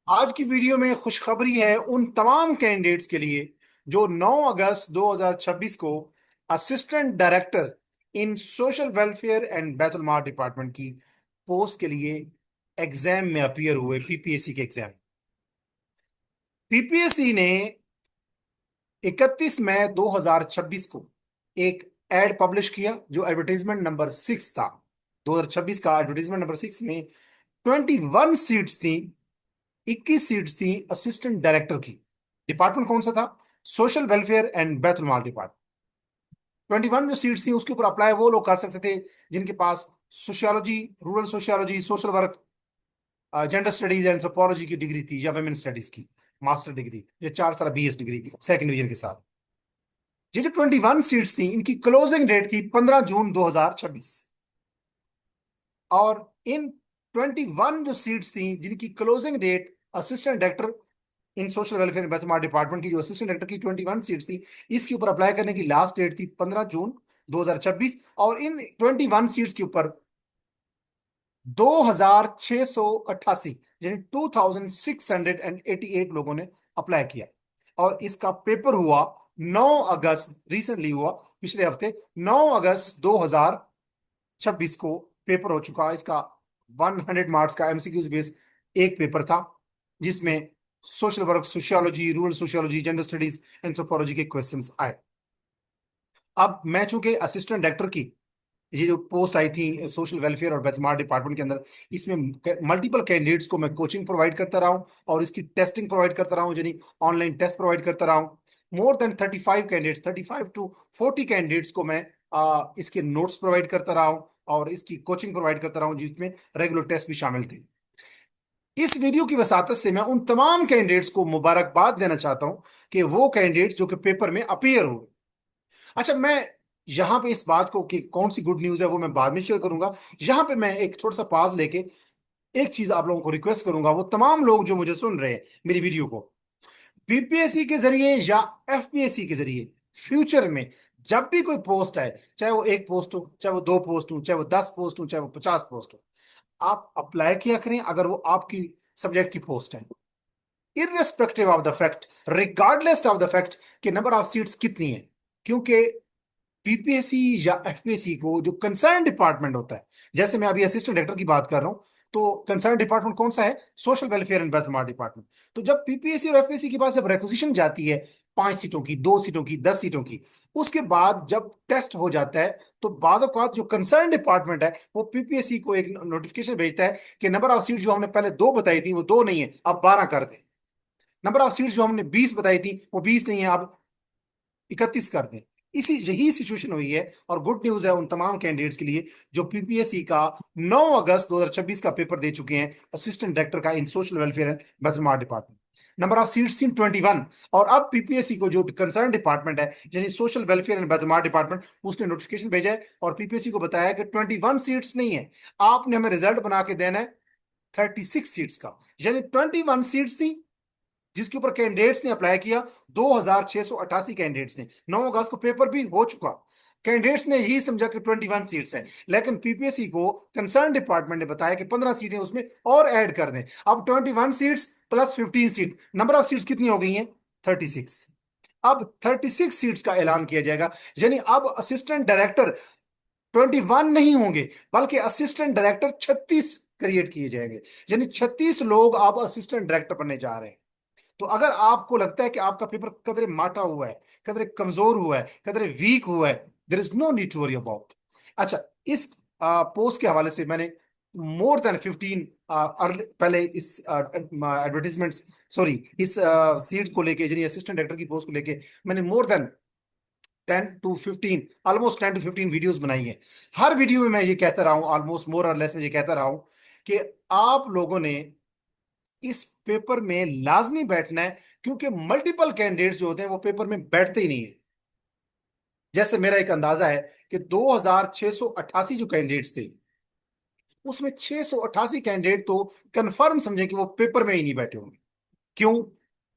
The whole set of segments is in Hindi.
आज की वीडियो में खुशखबरी है उन तमाम कैंडिडेट्स के लिए जो 9 अगस्त 2026 को assistant director in social welfare and Betul mall department की पोस्ट के लिए एग्जाम में अपीयर हुए। पीपीएससी के एग्जाम। पीपीएससी ने 31 मई 2026 को एक एड पब्लिश किया जो एडवर्टाइजमेंट नंबर 6 था। 2026 का एडवर्टाइजमेंट नंबर 6 में 21 सीट्स थी। 21 सीट्स थी असिस्टेंट डायरेक्टर की। डिपार्टमेंट कौन सा था? Social welfare and Betul mall department. 21 जो सीट्स थी उसके ऊपर अप्लाई वो लोग कर सकते थे जिनके पास sociology, rural sociology, social work, gender studies and anthropology की डिग्री थी या वुमेन स्टडीज की मास्टर डिग्री, ये 4 साल बीएस डिग्री सेकंड डिवीजन के साथ। ये जो 21 सीट्स थी इनकी क्लोजिंग डेट थी 15 जून 2026। और इन 21 जो सीट्स थी जिनकी closing date assistant director in social welfare and welfare department की जो असिस्टेंट डायरेक्टर की 21 सीट्स थी, इसके ऊपर अप्लाई करने की लास्ट डेट थी 15 जून 2026। और इन 21 सीट्स के ऊपर 2688 यानी 2688 लोगों ने अप्लाई किया। और इसका पेपर हुआ 9 अगस्त, रिसेंटली हुआ, पिछले हफ्ते 9 अगस्त 2026 को पेपर हो चुका। इसका 100 मार्क्स का एमसीक्यूज बेस एक पेपर था जिसमें social work, sociology, rural sociology, gender studies, anthropology के क्वेश्चंस आए। अब मैं चूंकि असिस्टेंट डायरेक्टर की ये जो पोस्ट आई थी सोशल वेलफेयर और बेतमार डिपार्टमेंट के अंदर, इसमें मल्टीपल कैंडिडेट्स को मैं कोचिंग प्रोवाइड करता रहा हूँ और इसकी टेस्टिंग प्रोवाइड करता रहा हूँ, यानी ऑनलाइन टेस्ट प्रोवाइड करता रहा हूँ। More than 35 candidates, 35 to 40 candidates को मैं इसके नोट्स प्रोवाइड करता रहा हूँ और इसकी कोचिंग प्रोवाइड करता रहा हूँ जिसमें रेगुलर टेस्ट भी शामिल थे। इस वीडियो की वसातत से मैं उन तमाम कैंडिडेट्स को मुबारकबाद देना चाहता हूं कि वो कैंडिडेट्स जो कि पेपर में अपीयर हुए। अच्छा, मैं यहां पे इस बात को कि कौन सी गुड न्यूज़ है वो मैं बाद में शेयर करूंगा। यहां पे मैं एक थोड़ा सा पाज लेके एक चीज आप लोगों को रिक्वेस्ट करूंगा, वो तमाम लोग जो मुझे सुन रहे हैं मेरी वीडियो को बीपीएससी के जरिए या एफपीएससी के जरिए, फ्यूचर में जब भी कोई पोस्ट आए, चाहे वो एक पोस्ट हो, चाहे वो दो पोस्ट हो, चाहे वो 10 पोस्ट हो, चाहे वो 50 पोस्ट हो, आप अप्लाई किया करें अगर वो आपकी सब्जेक्ट की पोस्ट है, irrespective of the fact, regardless of the fact कि नंबर ऑफ सीट्स कितनी है। क्योंकि पीपीएससी या एफपीएससी को जो कंसर्न डिपार्टमेंट होता है, जैसे मैं अभी असिस्टेंट डायरेक्टर की बात कर रहा हूं, तो कंसर्न डिपार्टमेंट कौन सा है? Social welfare and welfare department. तो जब पीपीएससी और एफपीएससी के पास जब रिक्वेजिशन जाती है 5 सीटों की, 2 सीटों की, 10 सीटों की, उसके बाद जब टेस्ट हो जाता है तो बाद औक़ात जो कंसर्न डिपार्टमेंट है वो पीपीएससी को एक नोटिफिकेशन भेजता है कि नंबर ऑफ सीट जो हमने पहले 2 बताई थी वो 2 नहीं है, अब 12 कर दें। नंबर ऑफ सीट जो हमने 20 बताई थी वो 20 नहीं है, अब 31 कर दें। इसी यही सिचुएशन हुई है। और गुड न्यूज है उन तमाम कैंडिडेट्स के लिए जो पीपीएससी का 9 अगस्त 2026 का पेपर दे चुके हैं असिस्टेंट डायरेक्टर का in social welfare and welfare department. Number of seats थी 21। और अब पीपीएससी को जो कंसर्न डिपार्टमेंट है यानी social welfare and welfare department, उसने नोटिफिकेशन भेजा है और पीपीएससी को बताया कि 21 सीट्स नहीं है, आपने हमें रिजल्ट बना के देना है 36 सीट्स का। यानी 21 सीट्स थी जिसके ऊपर कैंडिडेट्स ने अप्लाई किया, 2688 कैंडिडेट्स ने। 9 अगस्त को पेपर भी हो चुका। कैंडिडेट्स ने यही समझा कि 21 सीट्स हैं, लेकिन पीपीएससी को कंसर्न डिपार्टमेंट ने बताया कि 15 सीटें उसमें और ऐड कर दें। अब 21 seats plus 15 seat, number of seats कितनी हो गई हैं? 36। अब 36 सीट्स का ऐलान किया जाएगा, यानी अब असिस्टेंट डायरेक्टर 21 नहीं होंगे बल्कि असिस्टेंट डायरेक्टर 36 क्रिएट किए जाएंगे। यानी 36 लोग अब असिस्टेंट डायरेक्टर बनने जा रहे हैं। तो अगर आपको लगता है कि आपका पेपर कदरे माटा हुआ है, कदरे कमजोर हुआ है, कदरे वीक हुआ है, there is no need to worry about. अच्छा, इस पोस्ट के हवाले से मैंने मोर देन 15 पहले इस एडवर्टीजमेंट, सॉरी, इस सीट को लेके यानी असिस्टेंट डायरेक्टर की पोस्ट को लेके मैंने more than 10 to 15, almost 10 to 15 videos बनाई है। हर वीडियो में मैं ये कहता रहा हूं, ऑलमोस्ट मोर और लेस में ये कहता रहा हूं कि आप लोगों ने इस पेपर में लाजमी बैठना है, क्योंकि मल्टीपल कैंडिडेट्स जो होते हैं वो पेपर में बैठते ही नहीं है। जैसे मेरा एक अंदाजा है कि 2688 जो कैंडिडेट्स थे उसमें 688 कैंडिडेट तो कंफर्म समझे कि वो पेपर में ही नहीं बैठे होंगे। क्यों?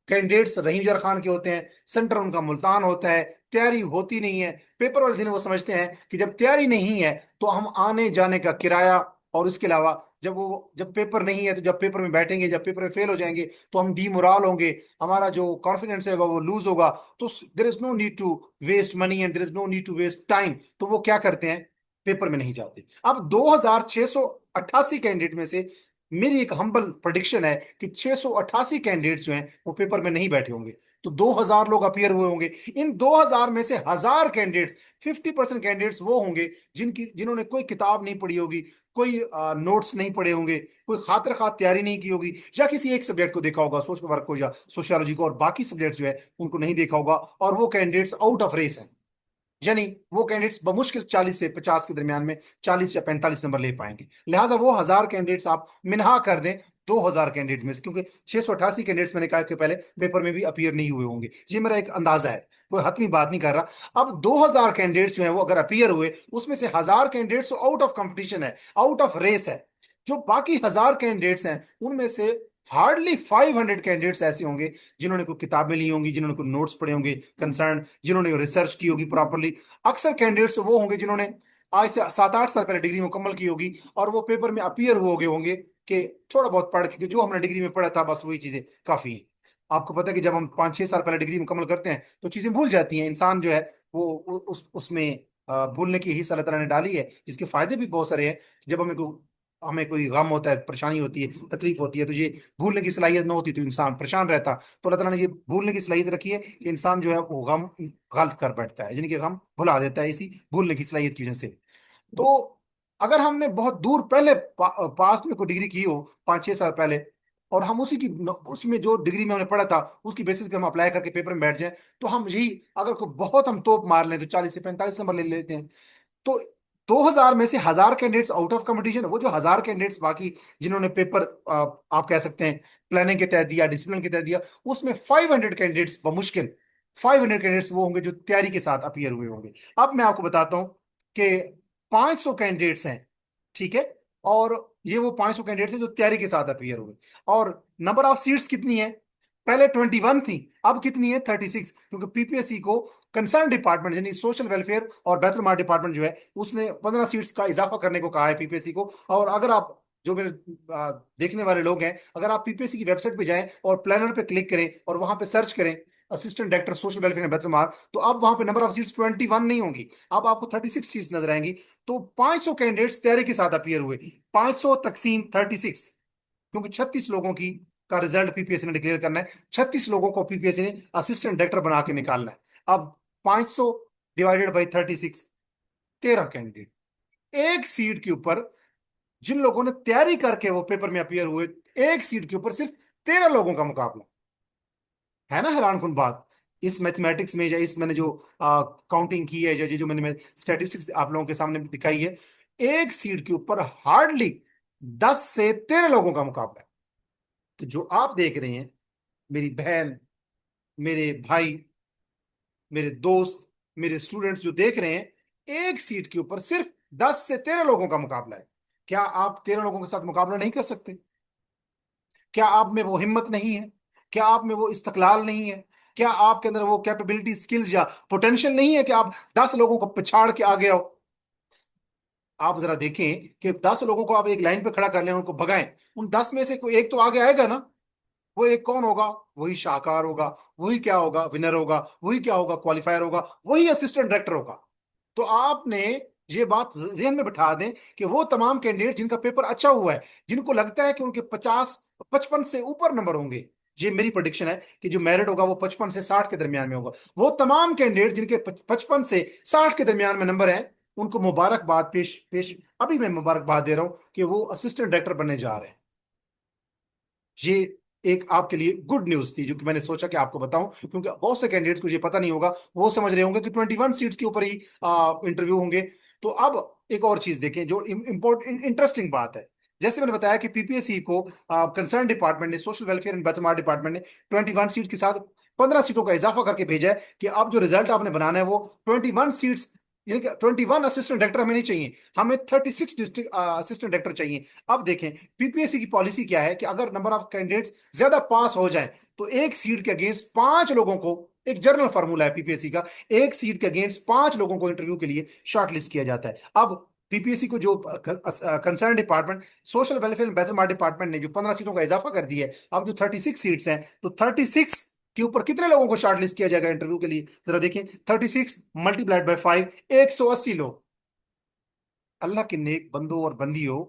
कैंडिडेट्स रहीम जर खान के होते हैं, सेंटर उनका मुल्तान होता है, तैयारी होती नहीं है। पेपर वाले दिन वो समझते हैं कि जब तैयारी नहीं है तो हम आने जाने का किराया और उसके अलावा जब पेपर नहीं है तो जब पेपर में बैठेंगे, जब पेपर में फेल हो जाएंगे तो हम डीमोरल होंगे, हमारा जो कॉन्फिडेंस है वो लूज होगा। तो there is no need to waste money and there is no need to waste time. तो वो क्या करते हैं, पेपर में नहीं जाते। अब 2688 कैंडिडेट में से मेरी एक हम्बल प्रेडिक्शन है कि 688 कैंडिडेट्स जो हैं वो पेपर में नहीं बैठे होंगे। तो 2000 लोग अपियर हुए होंगे। इन 2000 में से 1000 कैंडिडेट्स, 50% कैंडिडेट्स वो होंगे जिन्होंने कोई किताब नहीं पढ़ी होगी, कोई नोट्स नहीं पढ़े होंगे, कोई खातिर खात तैयारी नहीं की होगी, या किसी एक सब्जेक्ट को देखा होगा, सोशल वर्क को या सोशियोलॉजी को, और बाकी सब्जेक्ट जो है उनको नहीं देखा होगा, और वो कैंडिडेट्स आउट ऑफ रेस हैं। यानी वो कैंडिडेट्स बमुश्किल 40 से 50 के दरमियान में 40 या 45 नंबर ले पाएंगे। लिहाजा वो 1000 कैंडिडेट्स आप मिनहा कर दें 2000 कैंडिडेट में से, क्योंकि 688 कैंडिडेट्स मैंने कहा कि पहले पेपर में भी अपीयर नहीं हुए होंगे। ये मेरा एक अंदाजा है, कोई हतमी बात नहीं कर रहा। अब 2000 कैंडिडेट्स जो है वो अगर अपीयर हुए, उसमें से 1000 कैंडिडेट्स आउट ऑफ कंपटीशन है, आउट ऑफ रेस है। जो बाकी 1000 कैंडिडेट्स हैं उनमें से हार्डली 500 कैंडिडेट्स ऐसे होंगे जिन्होंने कोई किताबें ली होंगी, जिन्होंने कोई नोट्स पढ़े होंगे कंसर्न, जिन्होंने रिसर्च की होगी प्रॉपरली। अक्सर कैंडिडेट्स वो होंगे जिन्होंने आज से 7-8 साल पहले डिग्री मुकम्मल की होगी, और वो पेपर में अपीयर हुए गए होंगे कि थोड़ा बहुत पढ़ के कि जो हमने डिग्री में पढ़ा था बस वही चीजें काफी हैं। आपको पता है कि जब हम 5-6 साल पहले डिग्री मुकम्मल करते हैं तो चीजें भूल जाती हैं। इंसान जो है वो उसमें भूलने की हिस्सा अल्लाह ताला ने डाली है, जिसके फायदे भी बहुत सारे हैं। जब हमें कोई गम होता है, परेशानी होती है, तकलीफ होती है, तो ये भूलने की सलाहियत न होती तो इंसान परेशान रहता। तो अल्लाह ताला ने ये भूलने की सलाहियत रखी है कि इंसान जो है वो गम गलत कर बैठता है, यानी कि गम भुला देता है इसी भूलने की सलाहियत की वजह से। तो अगर हमने बहुत दूर पहले पास्ट में कोई डिग्री की हो, 5-6 साल पहले, और हम उसमें जो डिग्री में हमने पढ़ा था उसकी बेसिस पे हम अप्लाई करके पेपर में बैठ जाएं, तो हम यही, अगर कोई बहुत हम तोप मार लें तो 40 से 45 नंबर ले लेते हैं। तो 2000 में से 1000 कैंडिडेट्स आउट ऑफ कंपटीशन, वो जो 1000 कैंडिडेट्स बाकी जिन्होंने पेपर आप कह सकते हैं प्लानिंग के तहत दिया, डिसिप्लिन के तहत दिया, उसमें 500 कैंडिडेट्स बमुश्किल 500 कैंडिडेट्स वो होंगे जो तैयारी के साथ अपीयर हुए होंगे। अब मैं आपको बताता हूं कि 500 कैंडिडेट्स हैं, ठीक है, और ये वो 500 कैंडिडेट्स हैं जो तैयारी के साथ अपीयर हुए। और नंबर ऑफ सीट्स कितनी है, पहले 21 थी, अब कितनी है 36, क्योंकि पीपीएससी को कंसर्न डिपार्टमेंट यानी सोशल वेलफेयर और बैतुल माल डिपार्टमेंट जो है उसने 15 सीट्स का इजाफा करने को कहा है पीपीएससी को। और अगर आप, जो मेरे देखने वाले लोग हैं, अगर आप पीपीएससी की वेबसाइट पे जाएं और प्लानर पे क्लिक करें और वहां पे सर्च करें असिस्टेंट डायरेक्टर सोशल वेलफेयर बैतुल माल, तो अब वहां पे नंबर ऑफ सीट्स 21 नहीं होंगी, अब आपको 36 सीट्स नजर आएंगी। तो 500 कैंडिडेट्स तैयारी के साथ अपीयर हुए, 500 तकसीम 36, क्योंकि 36 लोगों की का रिजल्ट पीपीएससी ने डिक्लेयर करना है, 36 लोगों को पीपीएससी ने असिस्टेंट डायरेक्टर बना के निकालना है। अब 500 डिवाइडेड बाई 36, 13 कैंडिडेट एक सीट के ऊपर। जिन लोगों ने तैयारी करके वो पेपर में अपियर हुए, एक सीट के ऊपर सिर्फ 13 लोगों का मुकाबला। है ना हैरान कुन बात। इस मैथमेटिक्स में, या इस मैंने जो काउंटिंग की है, या जो मैंने स्टैटिस्टिक्स आप लोगों के सामने दिखाई है, एक सीट के ऊपर हार्डली 10 से 13 लोगों का मुकाबला है। तो जो आप देख रहे हैं, मेरी बहन, मेरे भाई, मेरे दोस्त, मेरे स्टूडेंट्स जो देख रहे हैं, एक सीट के ऊपर सिर्फ 10 से 13 लोगों का मुकाबला है। क्या आप 13 लोगों के साथ मुकाबला नहीं कर सकते? क्या आप में वो हिम्मत नहीं है? क्या आप में वो इस्तकलाल नहीं है? क्या आपके अंदर वो कैपेबिलिटी, स्किल्स या पोटेंशियल नहीं है कि आप 10 लोगों को पछाड़ के आगे आओ? आप जरा देखें कि 10 लोगों को आप एक लाइन पे खड़ा कर लें, उनको भगाएं, उन 10 में से कोई एक तो आगे आएगा ना। वो एक कौन होगा? वही शाहकार होगा, वही क्या होगा, विनर होगा, वही क्या होगा, क्वालिफायर होगा, वही असिस्टेंट डायरेक्टर होगा। तो आपने ये बात जहन में बिठा दें कि वो तमाम कैंडिडेट जिनका पेपर अच्छा हुआ है, जिनको लगता है कि उनके 50-55 से ऊपर नंबर होंगे, ये मेरी प्रोडिक्शन है कि जो मेरिट होगा वो 55 से 60 के दरमियान में होगा। वो तमाम कैंडिडेट जिनके 55 से 60 के दरमियान में नंबर है, उनको मुबारकबाद पेश पेश अभी मैं मुबारकबाद दे रहा हूं कि वो असिस्टेंट डायरेक्टर बनने जा रहे हैं। ये एक आपके लिए गुड न्यूज थी जो कि मैंने सोचा कि आपको बताऊं, क्योंकि बहुत से कैंडिडेट्स को ये पता नहीं होगा, वो समझ रहे होंगे कि 21 सीट्स के ऊपर ही इंटरव्यू होंगे। तो अब एक और चीज देखें जो इम्पोर्टेंट इंटरेस्टिंग बात है। जैसे मैंने बताया कि पीपीएससी को कंसर्न डिपार्टमेंट ने, social welfare and Betul department ने 21 सीट्स के साथ 15 सीटों का इजाफा करके भेजा है कि अब जो रिजल्ट आपने बनाना है वो 21 सीट्स, यानी कि 21 असिस्टेंट डायरेक्टर हमें नहीं चाहिए, हमें 36 डिस्ट्रिक्ट असिस्टेंट डायरेक्टर चाहिए। अब देखें पीपीएससी की पॉलिसी क्या है कि अगर नंबर ऑफ कैंडिडेट्स ज्यादा पास हो जाए तो एक सीट के अगेंस्ट 5 लोगों को, एक जर्नल फार्मूला है पीपीएससी का, एक सीट के अगेंस्ट 5 लोगों को इंटरव्यू के लिए शॉर्टलिस्ट किया जाता है। अब पीपीएससी को जो concern department social welfare and betterment department ने जो 15 सीटों का इजाफा कर दिया है, अब जो 36 सीट्स हैं, तो 36 के ऊपर कितने लोगों को शॉर्टलिस्ट किया जाएगा इंटरव्यू के लिए, जरा देखिए। 36 मल्टीप्लाइड बाय 5, 180 लोग। अल्लाह के नेक बंदो और बंदियों,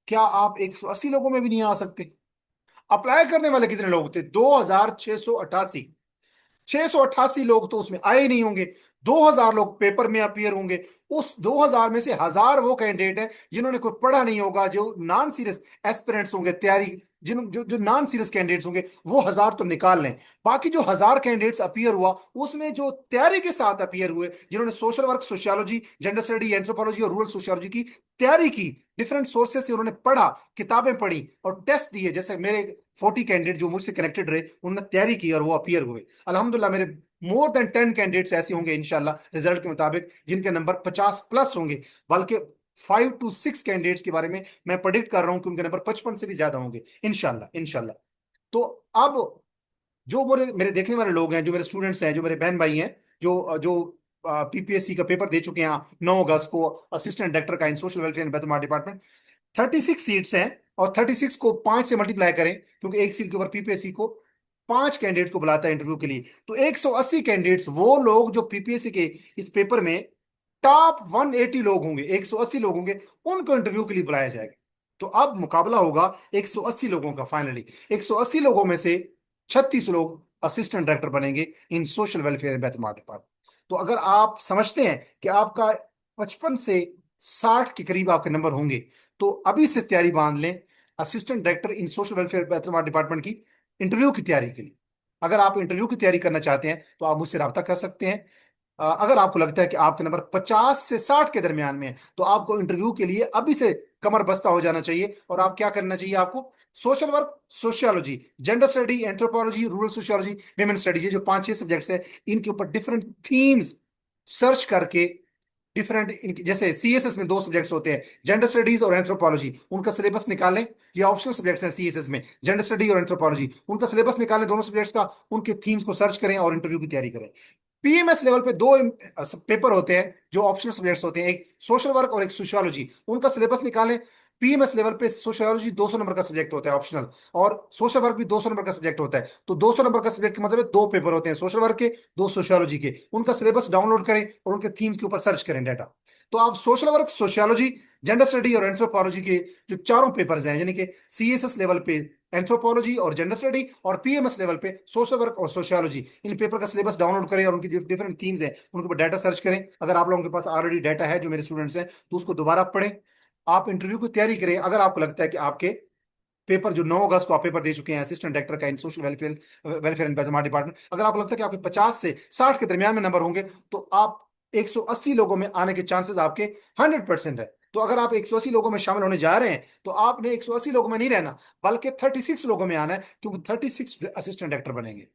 क्या आप 180 लोगों में भी नहीं आ सकते? अप्लाई करने वाले कितने लोग थे? 2688। 688 लोग तो उसमें आए ही नहीं होंगे। 2000 लोग पेपर में अपीयर होंगे। उस 2000 में से 1000 वो कैंडिडेट हैं जिन्होंने कोई पढ़ा नहीं होगा, जो नॉन सीरियस एस्पिरेंट्स होंगे, तैयारी जिन जो जो नॉन सीरियस कैंडिडेट्स होंगे, वो 1000 तो निकाल लें। बाकी जो 1000 कैंडिडेट्स अपीयर हुआ, उसमें जो तैयारी के साथ अपीयर हुए, जिन्होंने social work, sociology, gender study, anthropology और रूरल सोशियोलॉजी की तैयारी की, डिफरेंट सोर्सेज से उन्होंने पढ़ा, किताबें पढ़ी और टेस्ट दिए, जैसे मेरे 40 कैंडिडेट जो मुझसे कनेक्टेड रहे, उन्होंने तैयारी की और वो अपीयर हुए। अल्हम्दुलिल्लाह मेरे मोर देन 10 कैंडिडेट्स ऐसे होंगे इंशाल्लाह रिजल्ट के मुताबिक जिनके नंबर 50 प्लस होंगे। बल्कि 5 to 6 कैंडिडेट्स के बारे में मैं प्रेडिक्ट कर रहा हूं कि उनके नंबर 55 से भी ज्यादा होंगे इंशाल्लाह इंशाल्लाह। तो अब जो मेरे मेरे देखने वाले लोग हैं, जो मेरे स्टूडेंट्स हैं, जो मेरे बहन भाई हैं, जो जो पीपीएससी का पेपर दे चुके हैं 9 अगस्त को, असिस्टेंट डायरेक्टर का in social welfare and betterment department, 36 seats हैं। और 36 को 5 से मल्टीप्लाई करें, क्योंकि एक सीट के ऊपर पीपीएससी को 5 कैंडिडेट्स को बुलाता है इंटरव्यू के लिए, तो 180 कैंडिडेट्स, वो लोग जो पीपीएससी के इस पेपर में टॉप 180 लोग होंगे, 180 लोग होंगे, उनको इंटरव्यू के लिए बुलाया जाएगा। तो अब मुकाबला होगा 180 लोगों का। फाइनली 180 लोगों में से 36 लोग असिस्टेंट डायरेक्टर बनेंगे इन social welfare and betterment department. तो अगर आप समझते हैं कि आपका 55 से 60 के करीब आपके नंबर होंगे, तो अभी से तैयारी बांध लें assistant director in social welfare betterment department की इंटरव्यू की तैयारी के लिए। अगर आप इंटरव्यू की तैयारी करना चाहते हैं तो आप मुझसे रब्ता कर सकते हैं। अगर आपको लगता है कि आपके नंबर 50 से 60 के दरमियान में है, तो आपको इंटरव्यू के लिए अभी से कमर बस्ता हो जाना चाहिए। और आप क्या करना चाहिए? आपको social work, sociology, gender study, anthropology, rural sociology, women studies, ये जो 5-6 सब्जेक्ट्स हैं, इनके ऊपर डिफरेंट थीम्स सर्च करके, डिफरेंट इनकी, जैसे सीएसएस में 2 सब्जेक्ट्स होते हैं, जेंडर स्टडीज और एंथ्रोपोलॉजी, उनका सिलेबस निकालें। ये ऑप्शनल सब्जेक्ट्स हैं सीएसएस में, जेंडर स्टडी और एंथ्रोपोलॉजी, उनका सिलेबस निकालें दोनों सब्जेक्ट्स का, उनके थीम्स को सर्च करें और इंटरव्यू की तैयारी करें। पीएमएस लेवल पे 2 पेपर होते हैं जो ऑप्शनल सब्जेक्ट्स होते हैं, एक सोशल वर्क और एक सोशियोलॉजी, उनका सिलेबस निकालें। पीएमएस लेवल पे सोशियोलॉजी 200 नंबर का सब्जेक्ट होता है ऑप्शनल, और सोशल वर्क भी 200 नंबर का सब्जेक्ट होता है। तो 200 नंबर का सब्जेक्ट का मतलब है 2 पेपर होते हैं सोशल वर्क के, 2 सोशियोलॉजी के। उनका सिलेबस डाउनलोड करें और उनके थीम्स के ऊपर सर्च करें डाटा। तो आप social work, sociology, gender study और एंथ्रोपोलॉजी के जो चारों पेपर्स हैं, यानी कि सीएसएस लेवल पे एंथ्रोपोलॉजी और जेंडर स्टडी, और पीएमएस लेवल पे सोशल वर्क और सोशियोलॉजी, इन पेपर का सिलेबस डाउनलोड करें और उनकी जो डिफरेंट थीम्स हैं उनके ऊपर डाटा सर्च करें। अगर आप लोगों के पास ऑलरेडी डाटा है, जो मेरे स्टूडेंट्स हैं, तो उसको दोबारा पढ़ें। आप इंटरव्यू की तैयारी करें। अगर आपको लगता है कि आपके पेपर जो 9 अगस्त को आप पेपर दे चुके हैं असिस्टेंट डायरेक्टर का in social welfare welfare and betterment department, अगर आपको लगता है कि आपके 50 से 60 के दरमियान में नंबर होंगे, तो आप 180 लोगों में आने के चांसेस आपके 100% है। तो अगर आप 180 लोगों में शामिल होने जा रहे हैं, तो आपने 180 लोगों में नहीं रहना, बल्कि 36 लोगों में आना है, क्योंकि 36 असिस्टेंट डायरेक्टर बनेंगे।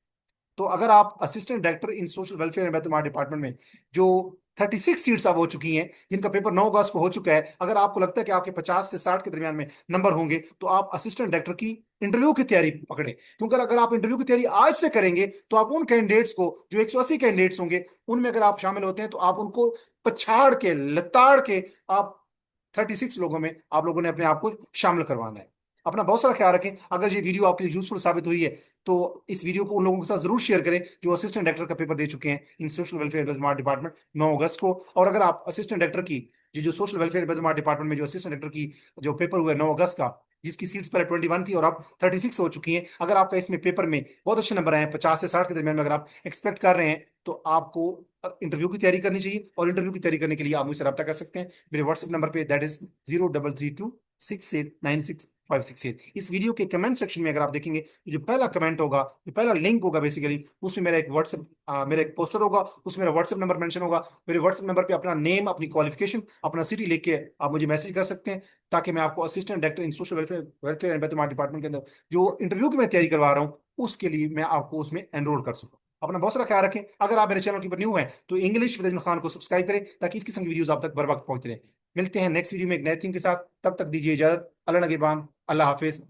तो अगर आप assistant director in social welfare and welfare department में जो 36 सीट्स अब हो चुकी हैं, जिनका पेपर 9 अगस्त को हो चुका है, अगर आपको लगता है कि आपके 50 से 60 के दरमियान में नंबर होंगे, तो आप असिस्टेंट डायरेक्टर की इंटरव्यू की तैयारी पकड़ें। क्योंकि अगर आप इंटरव्यू की तैयारी आज से करेंगे, तो आप उन कैंडिडेट्स को, जो 180 कैंडिडेट्स होंगे, उनमें अगर आप शामिल होते हैं, तो आप उनको पछाड़ के, लताड़ के, आप 36 लोगों में आप लोगों ने अपने आप को शामिल करवाना है। अपना बहुत सारा ख्याल रखें। अगर ये वीडियो आपके लिए यूजफुल साबित हुई है, तो इस वीडियो को उन लोगों के साथ जरूर शेयर करें जो असिस्टेंट डायरेक्टर का पेपर दे चुके हैं इन सोशल वेलफेयर बेतरमार डिपार्टमेंट 9 अगस्त को। और अगर आप असिस्टेंट डायरेक्टर की जो सोशल वेलफेयर बेतरमार डिपार्टमेंट में जो असिस्टेंट डायरेक्टर की जो पेपर हुआ है 9 अगस्त का, जिसकी सीट्स पहले 21 थी और अब 36 हो चुकी हैं, अगर आपका इसमें पेपर में बहुत अच्छे नंबर आए हैं, 50 से 60 के दरमियान में अगर आप एक्सपेक्ट कर रहे हैं, तो आपको इंटरव्यू की तैयारी करनी चाहिए। और इंटरव्यू की तैयारी करने के लिए आप मुझसे रब्ता कर सकते हैं मेरे व्हाट्सएप नंबर पे, दैट इज 0332689658। इस वीडियो के कमेंट सेक्शन में अगर आप देखेंगे, तो जो पहला कमेंट होगा, जो पहला लिंक होगा बेसिकली, उसमें मेरा एक पोस्टर होगा, उसमें मेरा व्हाट्सएप नंबर मेंशन होगा। मेरे व्हाट्सएप नंबर पे अपना नेम, अपनी क्वालिफिकेशन, अपना सिटी लिख के आप मुझे मैसेज कर सकते हैं, ताकि मैं आपको assistant director in social welfare welfare and betterment department के अंदर जो इंटरव्यू की मैं तैयारी करवा रहा हूँ, उसके लिए मैं आपको उसमें एनरोल कर सकूँ। अपना बहुत सारा ख्याल रखें। अगर आप मेरे चैनल के ऊपर न्यू हैं, तो इंग्लिश विद अजमल खान को सब्सक्राइब करें, ताकि इस किस्म की वीडियोस आप तक बर वक्त पहुंचते रहे। मिलते हैं नेक्स्ट वीडियो में एक नए थीम के साथ। तब तक दीजिए इजाजत। अल्लाह नगेबान। अल्लाह हाफिज।